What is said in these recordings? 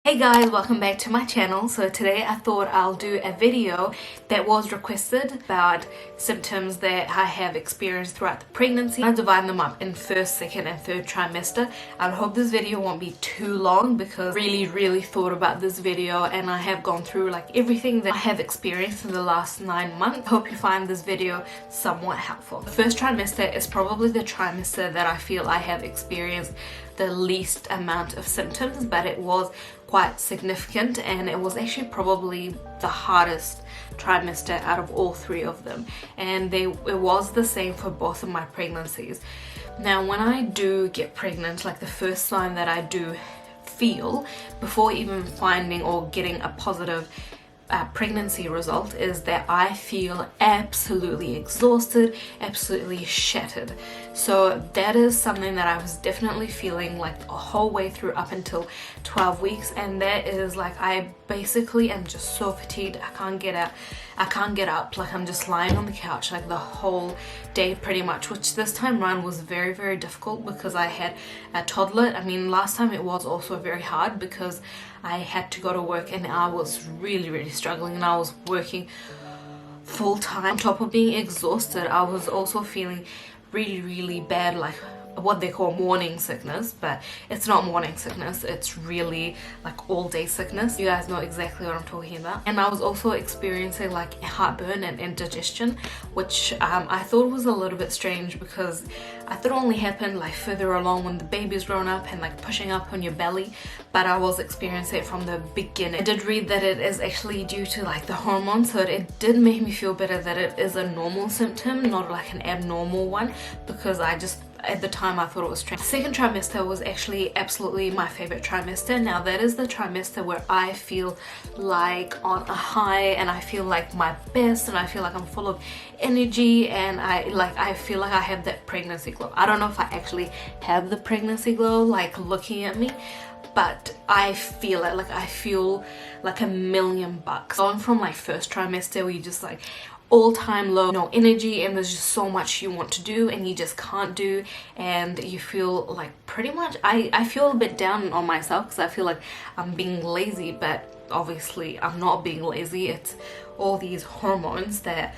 Hey guys, welcome back to my channel. So today I thought I'll do a video that was requested about symptoms that I have experienced throughout the pregnancy. I divide them up in first, second and third trimester. I hope this video won't be too long because I really thought about this video and I have gone through like everything that I have experienced in the last 9 months. I hope you find this video somewhat helpful. The first trimester is probably the trimester that I feel I have experienced the least amount of symptoms, but it was quite significant and it was actually probably the hardest trimester out of all three of them, and it was the same for both of my pregnancies. Now when I do get pregnant, like the first sign that I do feel before even finding or getting a positive pregnancy result is that I feel absolutely exhausted, absolutely shattered. So that is something that I was definitely feeling like a whole way through up until 12 weeks, and that is like I basically am just so fatigued. I can't get up, like I'm just lying on the couch like the whole day pretty much, which this time around was very difficult because I had a toddler. I mean, last time it was also very hard because I had to go to work and I was really struggling, and I was working full time. On top of being exhausted, I was also feeling really bad, like what they call morning sickness, but it's not morning sickness, it's really like all day sickness. You guys know exactly what I'm talking about. And I was also experiencing like heartburn and indigestion, which I thought was a little bit strange because I thought it only happened like further along when the baby's grown up and like pushing up on your belly, but I was experiencing it from the beginning. I did read that it is actually due to like the hormones, so it did make me feel better that it is a normal symptom, not like an abnormal one, because at the time I thought it was strange. The second trimester was actually absolutely my favorite trimester. Now that is the trimester where I feel like on a high and I feel like my best and I feel like I'm full of energy and I feel like I have that pregnancy glow. I don't know if I actually have the pregnancy glow like looking at me, but I feel it. Like I feel like $1,000,000. Going from like first trimester where you just like all-time low, no energy, and there's just so much you want to do and you just can't do, and you feel like pretty much I feel a bit down on myself because I feel like I'm being lazy, but obviously I'm not being lazy. It's all these hormones that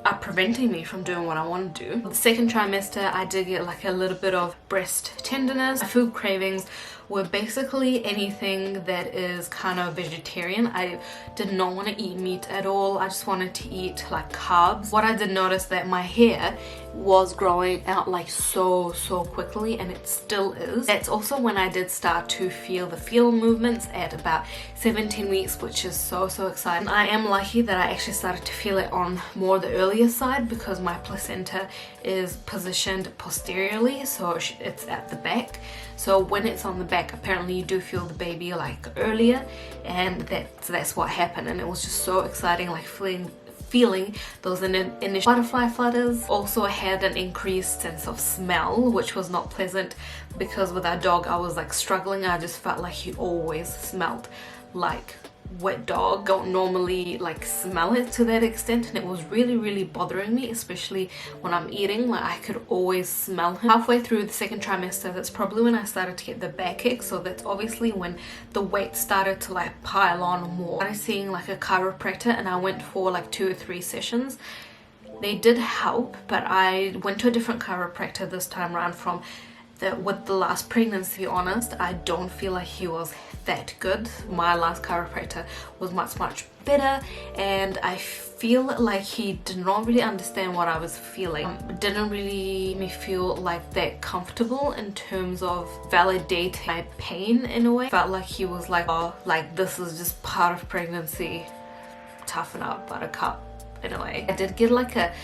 are preventing me from doing what I want to do. The second trimester I did get like a little bit of breast tenderness. My food cravings were basically anything that is kind of vegetarian. I did not want to eat meat at all. I just wanted to eat like carbs. What I did notice that my hair was growing out like so quickly, and it still is. That's also when I did start to feel the feel movements at about 17 weeks, which is so exciting. I am lucky that I actually started to feel it on more the earlier side because my placenta is positioned posteriorly, so it's at the back. So when it's on the back, apparently you do feel the baby like earlier, and that's what happened, and it was just so exciting, like feeling those initial butterfly flutters. Also had an increased sense of smell, which was not pleasant because with our dog I was like struggling. I just felt like he always smelled like wet dog. Don't normally like smell it to that extent, and it was really bothering me, especially when I'm eating. Like I could always smell him. Halfway through the second trimester, that's probably when I started to get the backache, so that's obviously when the weight started to like pile on more. I started seeing like a chiropractor and I went for like 2 or 3 sessions. They did help, but I went to a different chiropractor this time around from with the last pregnancy. To be honest, I don't feel like he was that good. My last chiropractor was much better, and I feel like he did not really understand what I was feeling. Didn't really make me feel like that comfortable in terms of validating my pain in a way. Felt like he was like, oh, like this is just part of pregnancy, toughen up, buttercup. In a way, I did get like a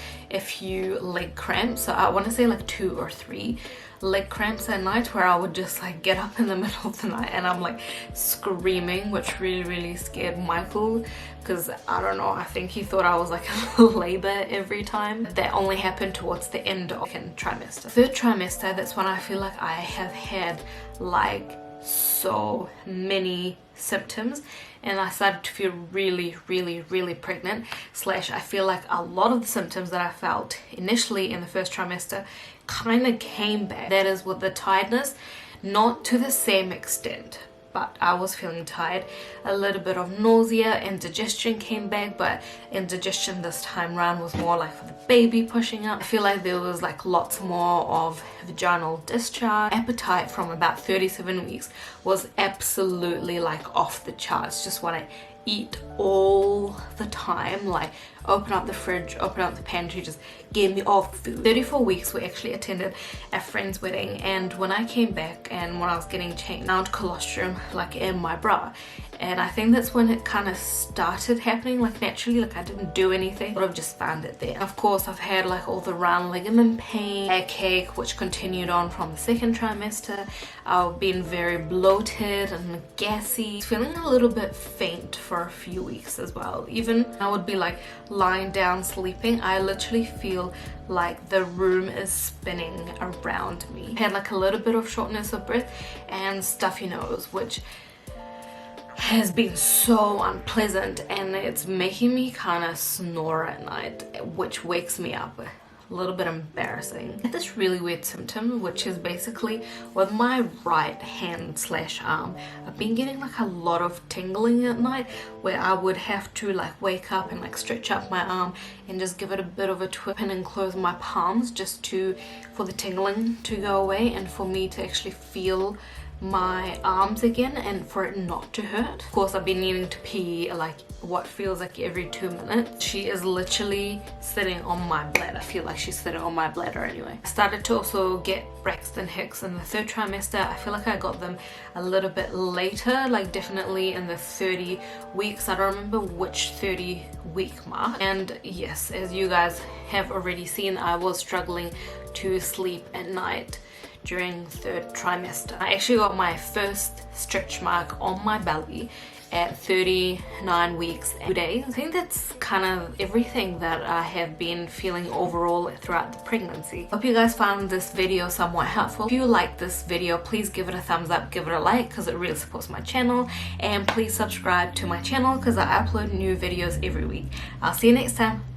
few leg cramps, so I want to say like 2 or 3 leg cramps at night where I would just like get up in the middle of the night and I'm like screaming, which really scared Michael because I don't know, I think he thought I was like a labor every time. That only happened towards the end of the second trimester. Third trimester, that's when I feel like I have had like so many symptoms, and I started to feel really pregnant. Slash, I feel like a lot of the symptoms that I felt initially in the first trimester kind of came back. That is with the tiredness, not to the same extent, but I was feeling tired. A little bit of nausea, indigestion came back, but indigestion this time around was more like for the baby pushing up. I feel like there was like lots more of vaginal discharge. Appetite from about 37 weeks was absolutely like off the charts. Just want to eat all the time, like open up the fridge, open up the pantry, just give me all food. 34 weeks we actually attended a friend's wedding, and when I came back and when I was getting changed, I found colostrum like in my bra, and I think that's when it kind of started happening like naturally. Like I didn't do anything, but I've just found it there. Of course I've had like all the round ligament pain, backache, which continued on from the second trimester. I've been very bloated and gassy, feeling a little bit faint for a few weeks as well. Even I would be like lying down sleeping, I literally feel like the room is spinning around me. I had like a little bit of shortness of breath and stuffy nose, which has been so unpleasant, and it's making me kind of snore at night, which wakes me up. A little bit embarrassing. I had this really weird symptom, which is basically with my right hand slash arm, I've been getting like a lot of tingling at night, where I would have to like wake up and like stretch up my arm and just give it a bit of a twist and close my palms just for the tingling to go away and for me to actually feel my arms again and for it not to hurt. Of course I've been needing to pee like what feels like every 2 minutes. She is literally sitting on my bladder. I feel like she's sitting on my bladder anyway. I started to also get Braxton Hicks in the third trimester. I feel like I got them a little bit later, like definitely in the 30 weeks. I don't remember which 30 week mark. And yes, as you guys have already seen, I was struggling to sleep at night during third trimester. I actually got my first stretch mark on my belly at 39 weeks and 2 days. I think that's kind of everything that I have been feeling overall throughout the pregnancy. Hope you guys found this video somewhat helpful. If you like this video, please give it a thumbs up, give it a like, because it really supports my channel, and please subscribe to my channel because I upload new videos every week. I'll see you next time.